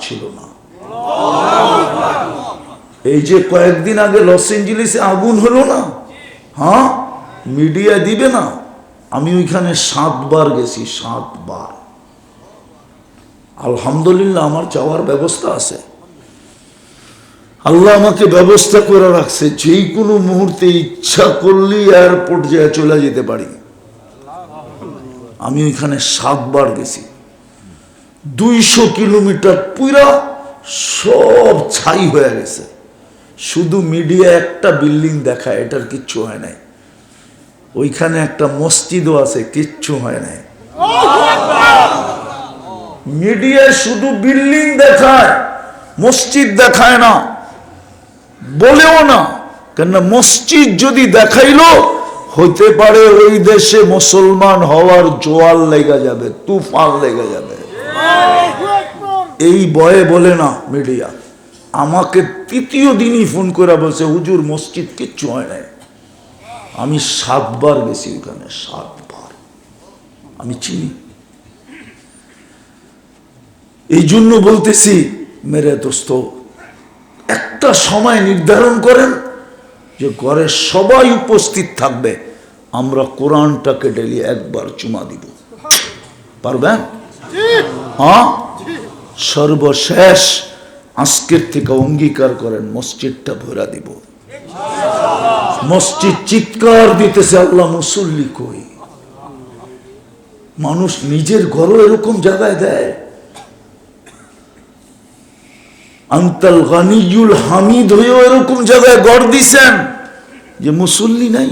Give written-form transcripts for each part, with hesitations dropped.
ছিল না। এই যে কয়েকদিন আগে লস এঞ্জেলিসে আগুন হলো না, হ্যাঁ, মিডিয়া দিবে না, আমি ওইখানে 7 বার গেছি, 7 বার। আলহামদুলিল্লাহ আমার যাওয়ার ব্যবস্থা আছে, আল্লাহ আমাকে ব্যবস্থা করে রাখছে, যেই কোনো মুহূর্তে ইচ্ছা করলেই এয়ারপোর্ট যায় চলে যেতে পারি। আমি ওইখানে 7 বার গেছি। 200 কিলোমিটার পুরা সব ছাই হয়ে গেছে, শুধু মিডিয়া একটা বিল্ডিং দেখায়, এটার কিচ্ছু হয় নাই। ওইখানে একটা মসজিদও আছে, কিচ্ছু হয় নাই। মিডিয়া শুধু বিল্ডিং দেখায়, মসজিদ দেখায় না, বলেও না। কেন মসজিদ যদি দেখাইলো, হতে পারে ওই দেশে মুসলমান হওয়ার জোয়ার লেগে যাবে, তুফান লেগে যাবে, এই ভয়ে বলে না মিডিয়া। আমাকে 3য় দিনই ফোন করে বলছে, হুজুর মসজিদ কিচ্ছু হয় নাই। আমি 7 বার গেছি ওখানে, 7 বার। আমি চিনি, এই জন্য বলতেছি মেরে দোস্ত, একটা সময় নির্ধারণ করেন যে ঘরে সবাই উপস্থিত থাকবে, আমরা কোরআনটাকে ডেলি একবার চুমা দিব, পারবেন? হ্যাঁ, সর্বশেষ আজকের থেকে অঙ্গীকার করেন মসজিদটা ভরা দিব। মসজিদ চিৎকার দিতেছে, আল্লাহ মুসল্লি কই? মানুষ নিজের ঘরও এরকম জায়গায় দেয়। আনতাল গানিয়ুল হামিদ হয়েও এরকম জায়গায় গড় দিছেন যে মুসল্লি নাই।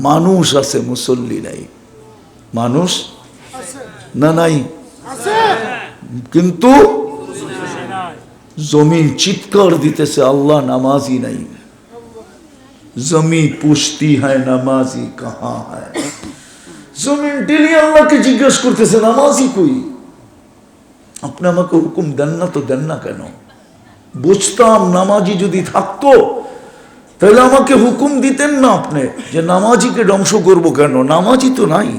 মানুষ আছে, মুসল্লি নাই। মানুষ না নাই, কিন্তু জমিন চিৎকার দিতেছে, আল্লাহ নামাজি নাই। জমি পুছতি হ্যায় নামাজি কাহা হ্যায়। জমিন ডেলি আল্লাহকে জিজ্ঞেস করতেছে, নামাজি কই? আপনি আমাকে হুকুম দেন না তো দেন না কেন? বুঝতাম নামাজি যদি থাকতো তাহলে আমাকে হুকুম দিতেন না আপনি যে নামাজিকে ধ্বংস করব কেন? নামাজি তো নাই।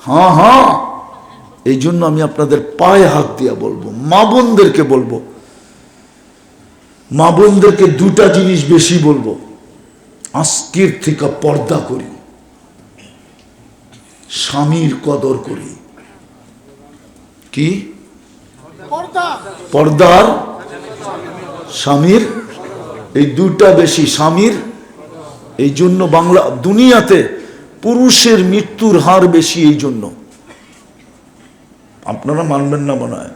হ্যাঁ হ্যাঁ, এই জন্য আমি আপনাদের পায়ে হাত দিয়া বলবো, মা বোনদেরকে বলবো, মা বোনদেরকে 2টা জিনিস বেশি বলবো। আজকের থেকে পর্দা করি, স্বামীর কদর করি। কি পর্দার স্বামীর, এই 2টা বেশি স্বামীর। এই জন্য বাংলা দুনিয়াতে পুরুষের মৃত্যুর হার বেশি। এই জন্য আপনারা মানবেন না মনে হয়,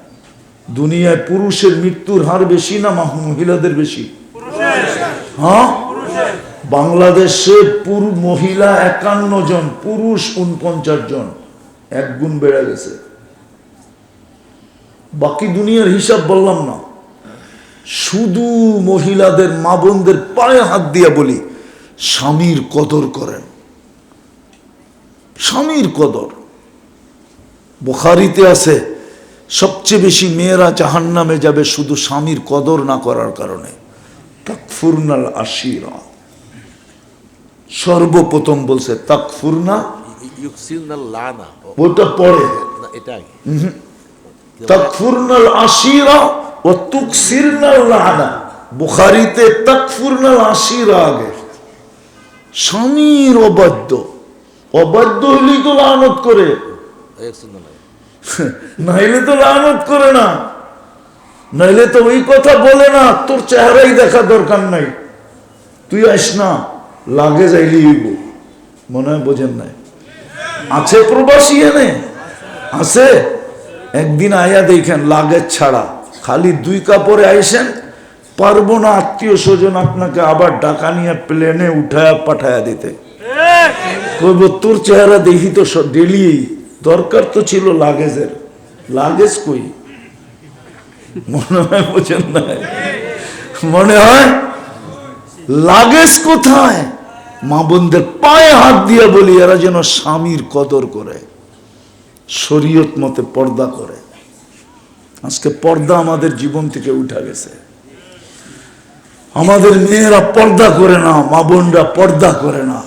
দুনিয়ায় পুরুষের মৃত্যুর হার বেশি না মহিলাদের বেশি? হ্যাঁ, বাংলাদেশে মহিলা 51 জন, পুরুষ 49 জন, 1 গুণ বেড়ে গেছে। বাকি দুনিয়ার হিসাব বললাম না, শুধু মহিলাদের, মা বোনদের পায়ে হাত দিয়া বলি, স্বামীর কদর করেন, স্বামীর কদর। বুখারীতে আছে সবচেয়ে বেশি মেয়েরা জাহান্নামে যাবে শুধু স্বামীর কদর না করার কারণে। তাকফুরনাল আশিরা, সর্বপ্রথম বলছে তাকফুরনা, ওটা পড়ে তাকফুরনাল আশিরা ও তুকসিরনাল লানা। বুখারীতে তাকফুরনাল আশিরা আগে। স্বামীর অবাধ্য, অবাধ্য হইলেই তো লানত করে, নাইলে তো লানত করে না, নাইলে তো ওই কথা বলে না, তোর চেহারাই দেখা দরকার নাই, তুই আস না, লাগে যাইলি হইব। মনে হয় বোঝেন নাই? আছে প্রবাসী এনে আছে, একদিন আয়া দেখেন লাগেজ ছাড়া, খালি 2 কাপড়ে আইসেন, পারবো না আত্মীয় স্বজন আপনাকে আবার ঢাকা নিয়ে প্লেনে উঠায়া পাঠায়া দিতে। কইব তোর চেহারা দেখি তো ডেলি, দরকার তো ছিল লাগেজের, লাগেজ কই? মনে হয় বোঝেন নাই? মনে হয় লাগেজ কোথায়? মা বোনদের পায়ে হাত দিয়ে বলি, এরা যেন স্বামীর কদর করে, শরীয়ত মতে পর্দা করে। আজকে পর্দা আমাদের জীবন থেকে উঠা গেছে। আমাদের মেয়েরা পর্দা করে না, মা বোনরা পর্দা করে না,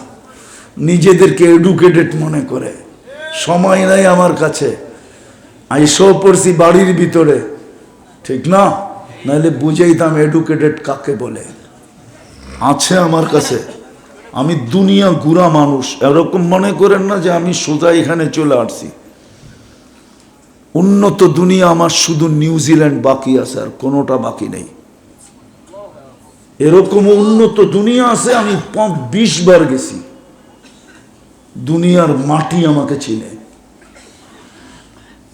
নিজেদেরকে এডুকেটেড মনে করে। সময় নাই আমার কাছে, আইসো পড়ছি বাড়ির ভিতরে, ঠিক না? নাহলে বুঝাইতাম এডুকেটেড কাকে বলে। আছে আমার কাছে, আমি দুনিয়া ঘুরা মানুষ, এরকম মনে করেন না যে আমি সোজা এখানে চলে আসছি। উন্নত দুনিয়া আমার শুধু নিউজিল্যান্ড বাকি আছে, আর কোনোটা বাকি নেই। এরকম উন্নত দুনিয়া আছে, আমি 20 বার গেছি। দুনিয়ার মাটি আমাকে চিনে।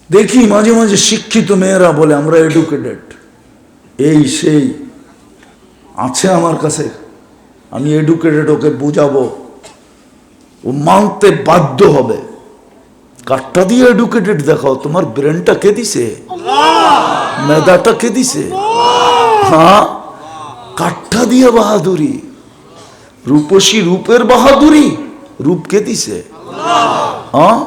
দেখি মাঝে মাঝে শিক্ষিত মেয়েরা বলে আমরা এডুকেটেড, এই সেই আছে আমার কাছে। আমি এডুকেটেড, ওকে বুঝাবো, ও মানতে বাধ্য হবে। কাঠটা দিয়ে এডুকেটেড দেখাও, তোমার ব্রেনটা কে দিছে? মেধাটা কে দিছে? হ্যাঁ, কাঠটা দিয়ে বাহাদুরি, রূপসী রূপের বাহাদুরি, রূপ কে দিছে? হ্যাঁ,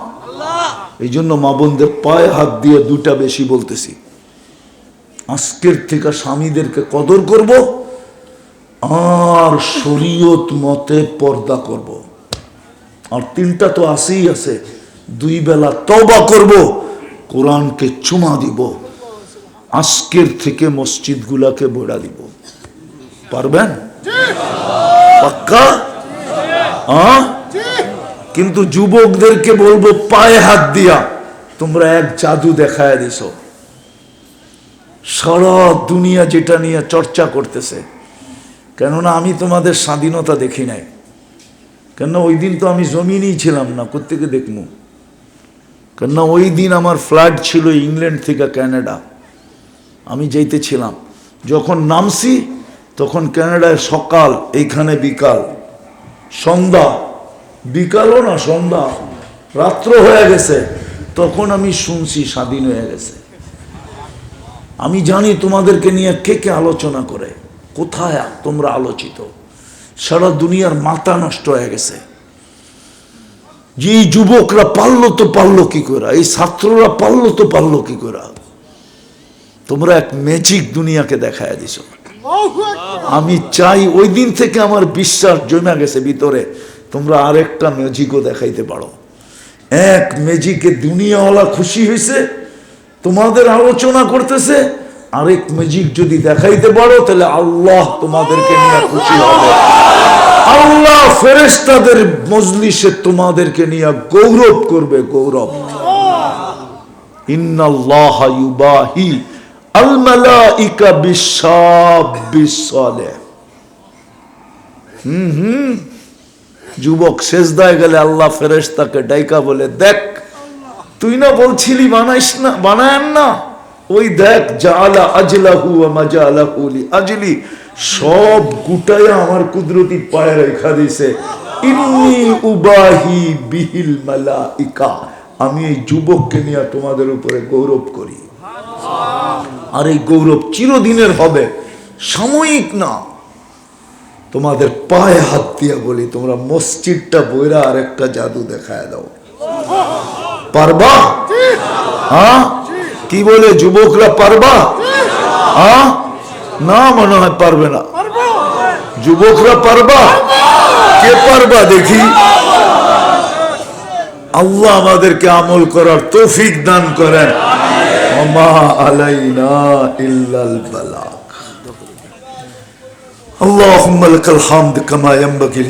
এই জন্য মা বোনদের পায়ে হাত দিয়ে দুটা বেশি বলতেছি, আজকের থেকে স্বামীদেরকে কদর করব, আর শরীয়ত মতে পর্দা করব। আর 3টা তো আছেই আছে, 2 বেলা তওবা করব, কোরআনকে চুমা দিব, আজকের থেকে মসজিদগুলাকে বড়া দিব। পারবেন? পাক্কা? হ্যাঁ। কিন্তু যুবকদেরকে বলবো পায়ে হাত দিয়া তোমরা এক জাদু দেখায় দিছো। সারা দুনিয়া যেটা নিয়ে চর্চা করতেছে, কেননা আমি তোমাদের স্বাধীনতা দেখি নাই, কেননা ওই দিন তো আমি জমিনেই ছিলাম না, কোত্থেকে দেখবো? কেননা ওই দিন আমার ফ্লাইট ছিল ইংল্যান্ড থেকে কানাডা, আমি যাইতেছিলাম। যখন নামছি তখন কানাডায় সকাল, এইখানে বিকাল, সন্ধ্যা, বিকালও না সন্ধ্যা, রাত্র হয়ে গেছে। তখন আমি শুনছি স্বাধীন হয়ে গেছে। আমি জানি তোমাদেরকে নিয়ে কে কে আলোচনা করে, কোথায় তোমরা আলোচিত। সারা দুনিয়ার মাথা নষ্ট হয়ে গেছে। যে যুবকরা পারলো তো পারলো কি করে, এই ছাত্ররা পারলো তো পারলো কি করে। তোমরা এক ম্যাজিক দুনিয়াকে দেখায় দিছো। আমি চাই ওই দিন থেকে আমার বিশ্বাস জমে গেছে ভিতরে, তোমরা আরেকটা ম্যাজিকও দেখাইতে পারো। এক ম্যাজিকে দুনিয়াওয়ালা খুশি হয়েছে, তোমাদের আলোচনা করতেছে। আরেক ম্যাজিক যদি দেখাইতে পারো তাহলে আল্লাহ তোমাদেরকে নিয়ে খুশি হবে। আল্লাহ ফেরেশতাদের মজলিসে তোমাদেরকে নিয়ে গৌরব করবে, গৌরব। ইন্নাল্লাহা ইউবাহি আল মালাইকা বিশ-শাবিস সালেহ। যুবক সেজদায় গেলে আল্লাহ ফেরেশতাকে ডাইকা বলে, দেখ তুই না বলছিলি বানাইস না, বানায়েন না, ওই দেখ জাআলা আজলাহু ওয়া মাজালাহু লি আজলি, সব গুটায়া আমার কুদরতি পায়ে রেখা দিয়েছে। ইন্নী উবাহি বিহিল মালাইকা, আমি এই যুবককে নিয়ে তোমাদের উপরে গৌরব করি। আর এই গৌরব চিরদিনের হবে, সাময়িক না। তোমাদের পায়ে হাত দিয়ে বলি, তোমরা মসজিদটা বইরা আরেকটা জাদু দেখায় দাও। পারবা? হ্যাঁ, কি বলে যুবকরা, পারবা? হ্যাঁ, না মনে হয় পারবে না। যুবকরা পারবা? কে পারবা দেখি? আল্লাহ আমাদেরকে আমল করার তৌফিক দান করেন। ওমা আলাইনা ইল্লাল বালাগ। আল্লাহুম্মা লাকাল হামদ কামা ইয়ানবাগি